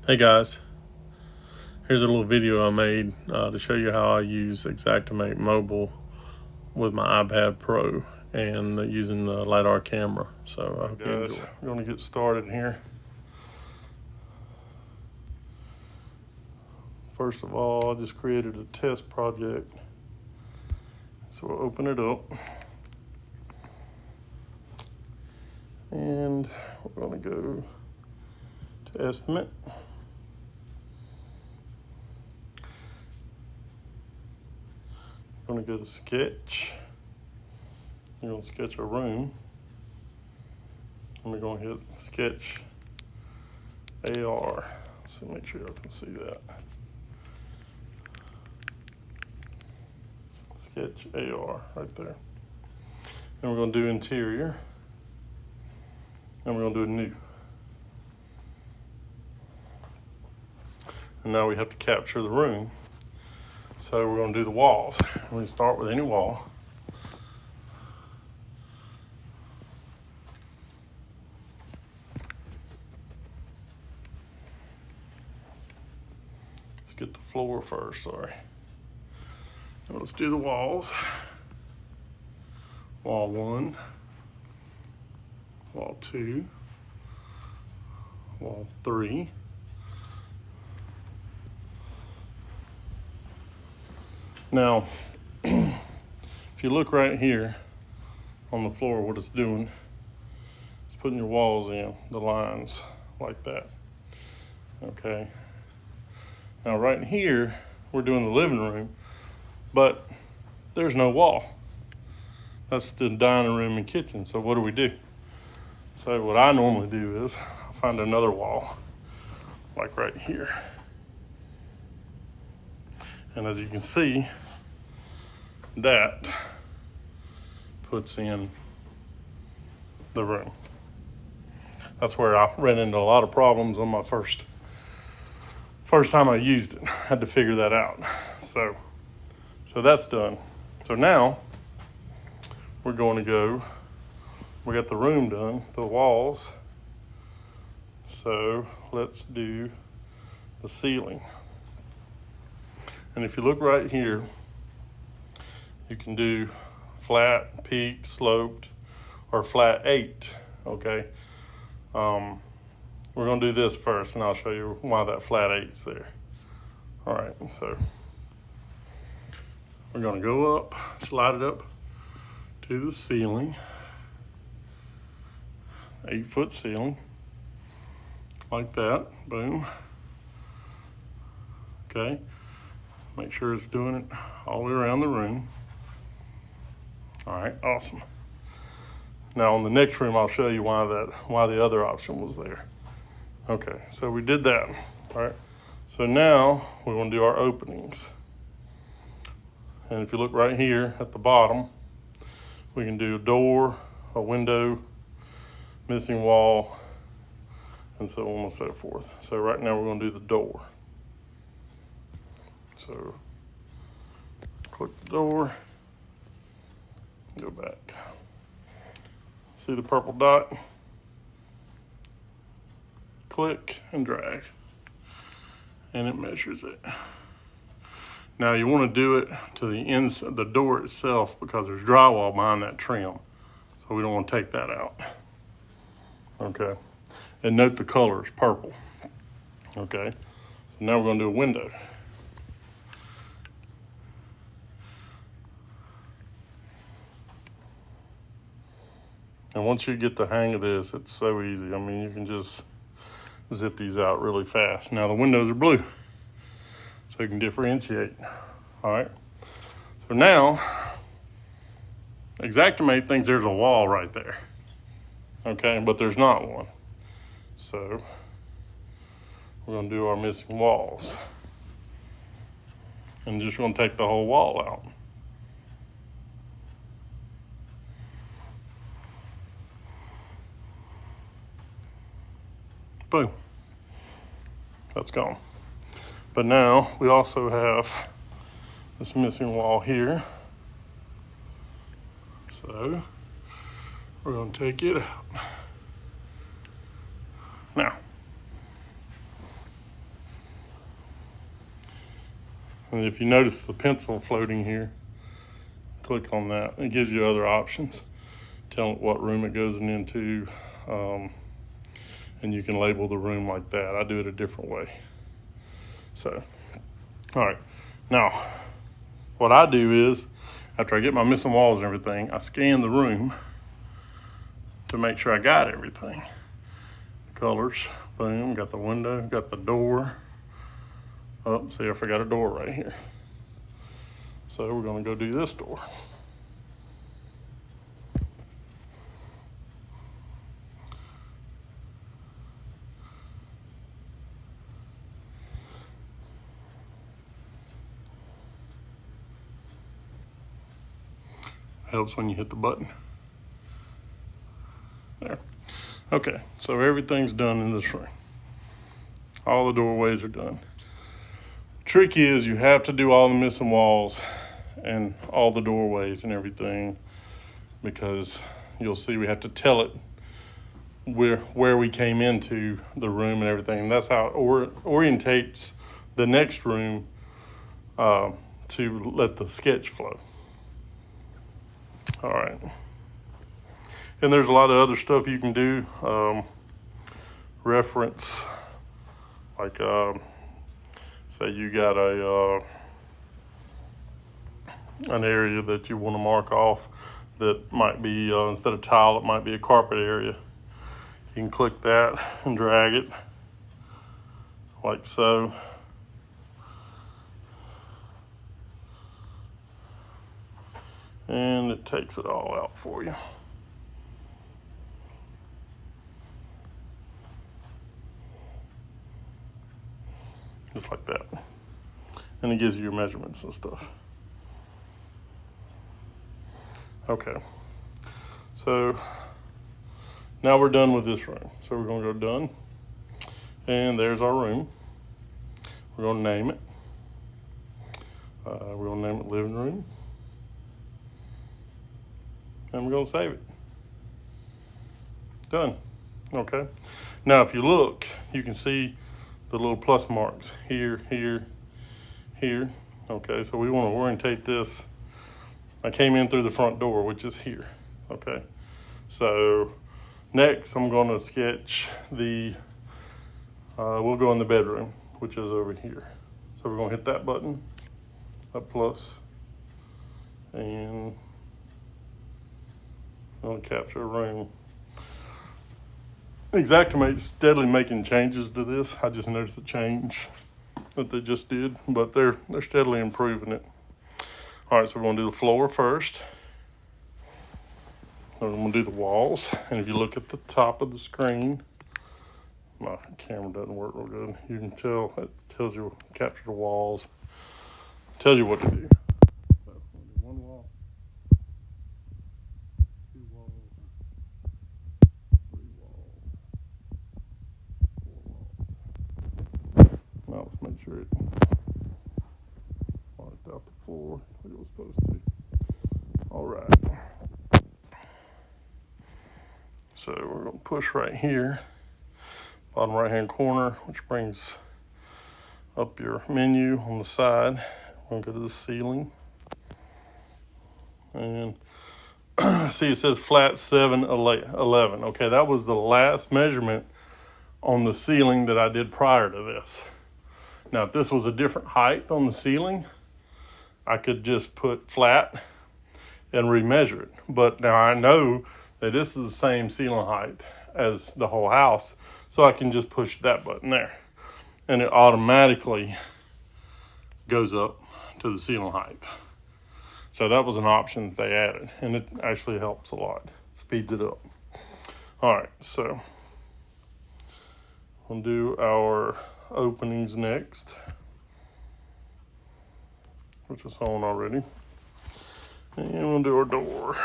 Hey guys, here's a little video I made to show you how I use Xactimate mobile with my iPad Pro and using the LiDAR camera. So I hope you enjoy. We're going to get started here. First of all, I just created a test project. So we'll open it up. And we're going to go to Estimate. I'm going to go to Sketch. You're going to sketch a room. And we're going to hit Sketch AR. So make sure y'all can see that. Sketch AR right there. And we're going to do interior. And we're going to do a new. And now we have to capture the room. So we're going to do the walls. We're going to start with any wall. Let's get the floor first, sorry. So let's do the walls. Wall 1, wall 2, wall 3. Now, if you look right here on the floor, what it's doing, it's putting your walls in, the lines like that, okay? Now right here, we're doing the living room, but there's no wall. That's the dining room and kitchen, so what do? So what I normally do is I find another wall, like right here. And as you can see, that puts in the room. That's where I ran into a lot of problems on my first time I used it. I had to figure that out. So that's done. So now we're going to go, we got the room done, the walls. So let's do the ceiling. And if you look right here, you can do flat, peaked, sloped, or flat 8, okay? We're gonna do this first and I'll show you why that flat 8's there. All right, so we're gonna go up, slide it up to the ceiling, 8-foot ceiling, like that, boom. Okay, make sure it's doing it all the way around the room. All right, awesome. Now on the next room, I'll show you why the other option was there. Okay, so we did that, all right? So now we want to do our openings. And if you look right here at the bottom, we can do a door, a window, missing wall, and so on and so forth. So right now we're going to do the door. So click the door, go back. See the purple dot? Click and drag, and it measures it. Now you want to do it to the inside, the door itself, because there's drywall behind that trim. So we don't want to take that out. Okay, and note the color is purple. Okay, so now we're going to do a window. And once you get the hang of this, it's so easy. I mean, you can just zip these out really fast. Now the windows are blue, so you can differentiate. All right, so now Xactimate thinks there's a wall right there, okay, but there's not one. So we're gonna do our missing walls and just gonna take the whole wall out. Boom, that's gone. But now we also have this missing wall here. So we're going to take it out. Now, And if you notice the pencil floating here, click on that. It gives you other options. Tell it what room it goes into. And you can label the room like that. I do it a different way. So, all right. Now, what I do is, after I get my missing walls and everything, I scan the room to make sure I got everything. Colors, boom, got the window, got the door. Oh, see, I forgot a door right here. So we're gonna go do this door. Helps when you hit the button. There. Okay, so everything's done in this room. All the doorways are done. Trick is you have to do all the missing walls and all the doorways and everything, because you'll see we have to tell it where we came into the room and everything. And that's how it orientates the next room to let the sketch flow. All right. And there's a lot of other stuff you can do. Reference, like say you got an area that you want to mark off that might be, instead of tile, it might be a carpet area. You can click that and drag it like so. And it takes it all out for you. Just like that. And it gives you your measurements and stuff. Okay. So now we're done with this room. So we're gonna go done. And there's our room. We're gonna name it. We're gonna name it living room. And we're gonna save it. Done. Okay. Now if you look, you can see the little plus marks here, here, here. Okay, so we want to orientate this. I came in through the front door, which is here. Okay, so next I'm going to sketch the, we'll go in the bedroom, which is over here. So we're going to hit that button, that plus, and I'm going to capture a room. Xactimate's steadily making changes to this. I just noticed the change that they just did, but they're steadily improving it. All right, so we're gonna do the floor first. Then we're gonna do the walls. And if you look at the top of the screen, my camera doesn't work real good. You can tell, it tells you, capture the walls, tells you what to do. So we'll do one wall, two walls, three walls, four walls. Now let's make sure it marked out the floor like it was supposed to. All right. So we're going to push right here, bottom right hand corner, which brings up your menu on the side. We're going to go to the ceiling. And see, it says flat 711. Okay, that was the last measurement on the ceiling that I did prior to this. Now, if this was a different height on the ceiling, I could just put flat and remeasure it. But now I know that this is the same ceiling height as the whole house, so I can just push that button there. And it automatically goes up to the ceiling height. So that was an option that they added, and it actually helps a lot, speeds it up. All right, so we'll do our openings next, which is on already. And we'll do our door.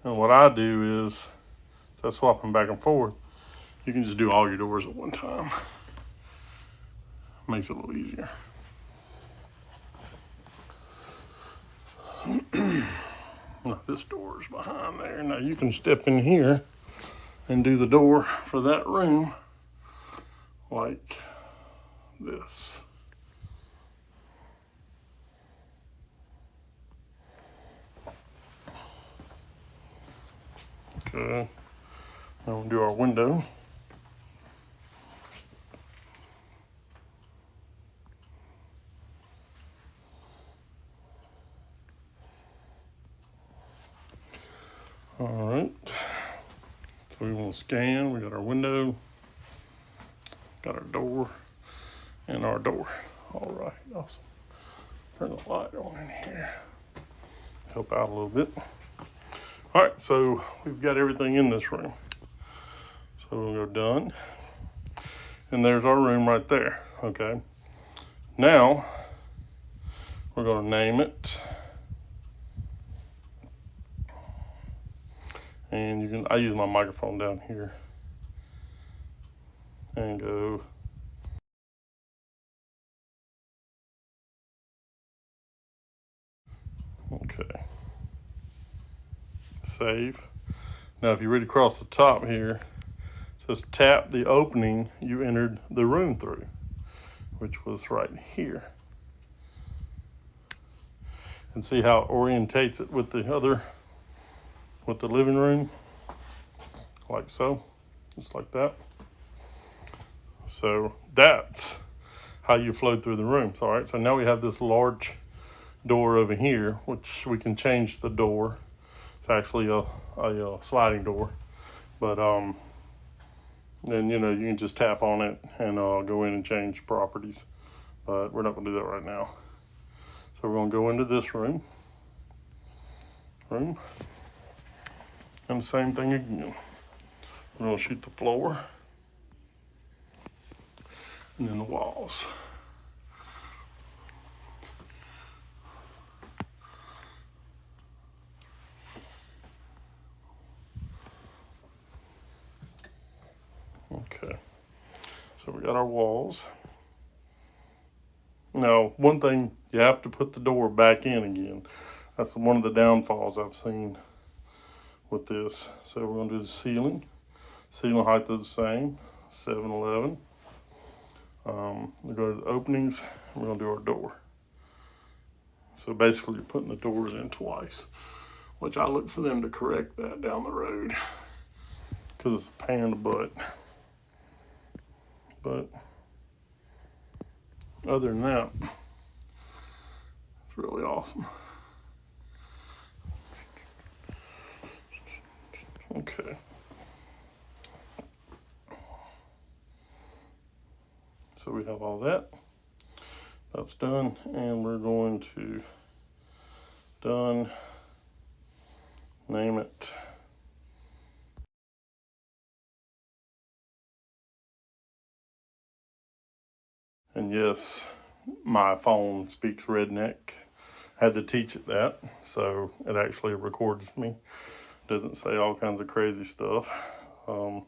And what I do is, instead of swapping back and forth, you can just do all your doors at one time. Makes it a little easier. Now this door is behind there. Now you can step in here and do the door for that room like this. Okay. Now we'll do our window. All right. So we want to scan. We got our window, got our door, and our door. All right, awesome. Turn the light on in here. Help out a little bit. All right, so we've got everything in this room. So we'll go done. And there's our room right there, okay? Now, we're gonna name it. And I use my microphone down here. And go. Okay. Save. Now, if you read across the top here, it says tap the opening you entered the room through, which was right here. And see how it orientates it with the living room, like so, just like that. So that's how you flow through the rooms. All right, so now we have this large door over here, which we can change the door. It's actually a sliding door, but then you can just tap on it and go in and change properties. But we're not gonna do that right now. So we're gonna go into this room, and the same thing again. We're gonna shoot the floor and then the walls. Okay, so we got our walls. Now, one thing, you have to put the door back in again. That's one of the downfalls I've seen with this. So we're gonna do the ceiling. Ceiling height is the same, 7'11". We go to the openings, we're gonna do our door. So basically you're putting the doors in twice, which I look for them to correct that down the road because it's a pain in the butt. But other than that, it's really awesome. Okay. So we have all that. That's done, and we're going to name it. And yes, my phone speaks redneck. Had to teach it that, so it actually records me. Doesn't say all kinds of crazy stuff. All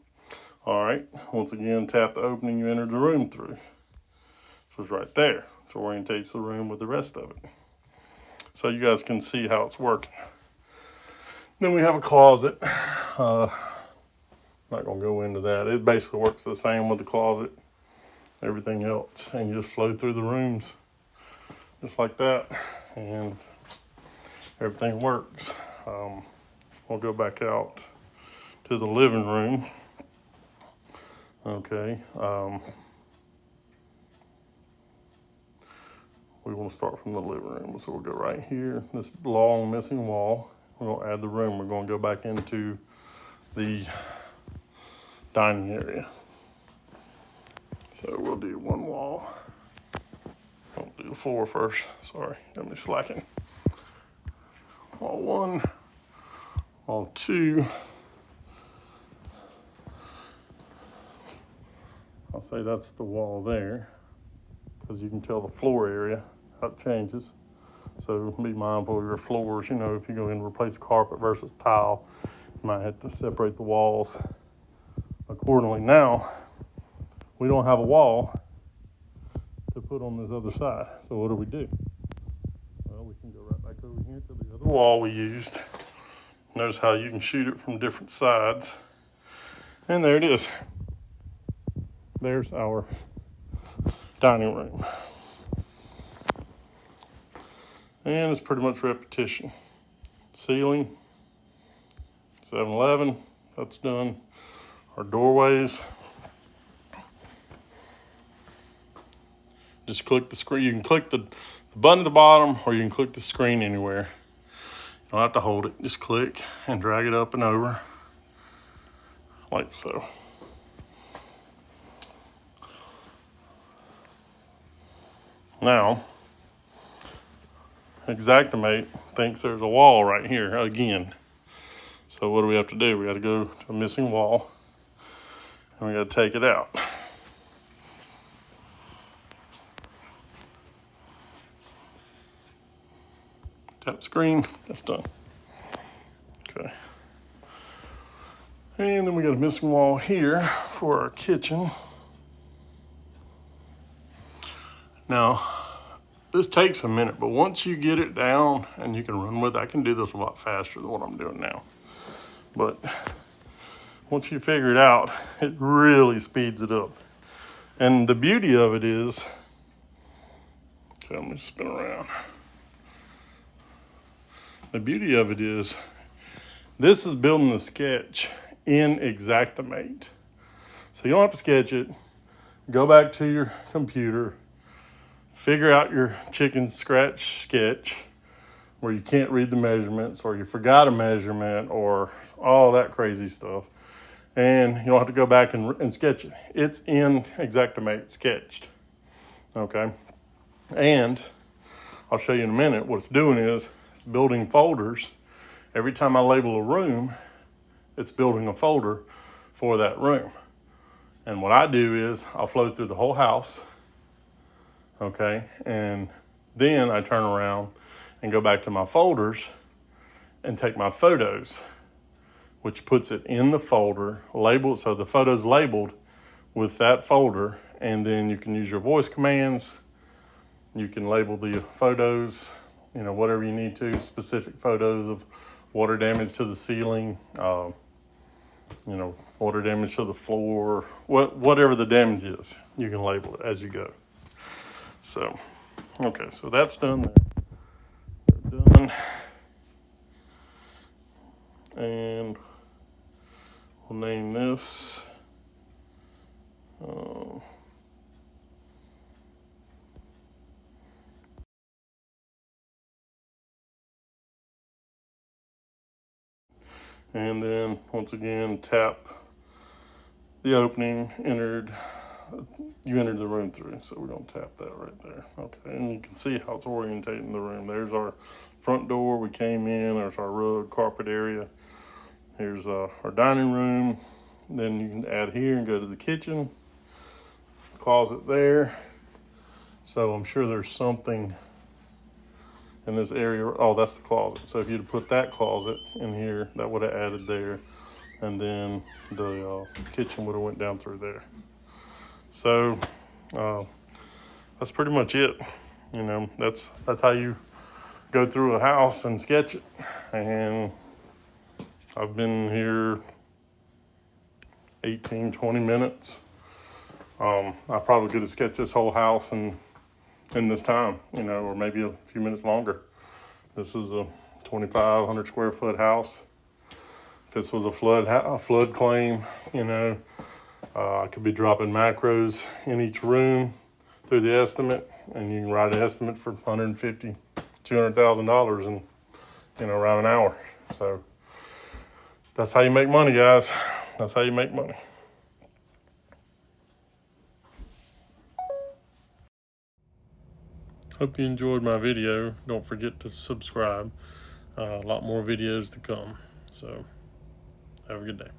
right, once again, tap the opening you entered the room through. Which was right there. So orientates the room with the rest of it. So you guys can see how it's working. Then we have a closet. Not gonna go into that. It basically works the same with the closet, everything else, and you just flow through the rooms just like that, and everything works. We'll go back out to the living room. Okay. We want to start from the living room. So we'll go right here, this long missing wall. We're going to add the room. We're going to go back into the dining area. So we'll do one wall. I'll do the floor first. Sorry, got me slacking. Wall one, wall two. I'll say that's the wall there, because you can tell the floor area, how it changes. So be mindful of your floors. If you go in and replace carpet versus tile, you might have to separate the walls accordingly. Now, we don't have a wall to put on this other side. So what do? Well, we can go right back over here to the other wall we used. Notice how you can shoot it from different sides. And there it is. There's our dining room. And it's pretty much repetition. Ceiling, 7'11", That's done. Our doorways. Just click the screen. You can click the button at the bottom, or you can click the screen anywhere. You don't have to hold it. Just click and drag it up and over, like so. Now, Xactimate thinks there's a wall right here again. So what do we have to do? We got to go to a missing wall, and we got to take it out. Tap screen, that's done. Okay. And then we got a missing wall here for our kitchen. Now, this takes a minute, but once you get it down and you can run with it, I can do this a lot faster than what I'm doing now. But once you figure it out, it really speeds it up. And the beauty of it is, okay, let me spin around. The beauty of it is, this is building the sketch in Xactimate. So you don't have to sketch it. Go back to your computer, figure out your chicken scratch sketch where you can't read the measurements, or you forgot a measurement, or all that crazy stuff. And you don't have to go back and sketch it. It's in Xactimate sketched, okay? And I'll show you in a minute what it's doing is, it's building folders. Every time I label a room, it's building a folder for that room. And what I do is I'll flow through the whole house, okay? And then I turn around and go back to my folders and take my photos, which puts it in the folder, labeled, so the photo's labeled with that folder, and then you can use your voice commands. You can label the photos, you know, whatever you need to, specific photos of water damage to the ceiling, you know, water damage to the floor, whatever the damage is, you can label it as you go. So, okay, so that's done there. Done. And we'll name this, and then once again tap the opening, you entered the room through, so we're going to tap that right there. Okay, and you can see how it's orientating the room. There's our front door, we came in, there's our rug carpet area, here's our dining room. Then you can add here and go to the kitchen, closet there. So I'm sure there's something in this area. Oh, that's the closet. So if you'd put that closet in here, that would have added there. And then the kitchen would have went down through there. So that's pretty much it. You know, that's how you go through a house and sketch it. And I've been here 18, 20 minutes. I probably could have sketched this whole house in this time, you know, or maybe a few minutes longer. This is a 2,500 square foot house. If this was a flood claim, you know, I could be dropping macros in each room through the estimate, and you can write an estimate for $150,000, $200,000 in, you know, around an hour. So that's how you make money, guys. That's how you make money. Hope you enjoyed my video. Don't forget to subscribe. A lot more videos to come. So have a good day.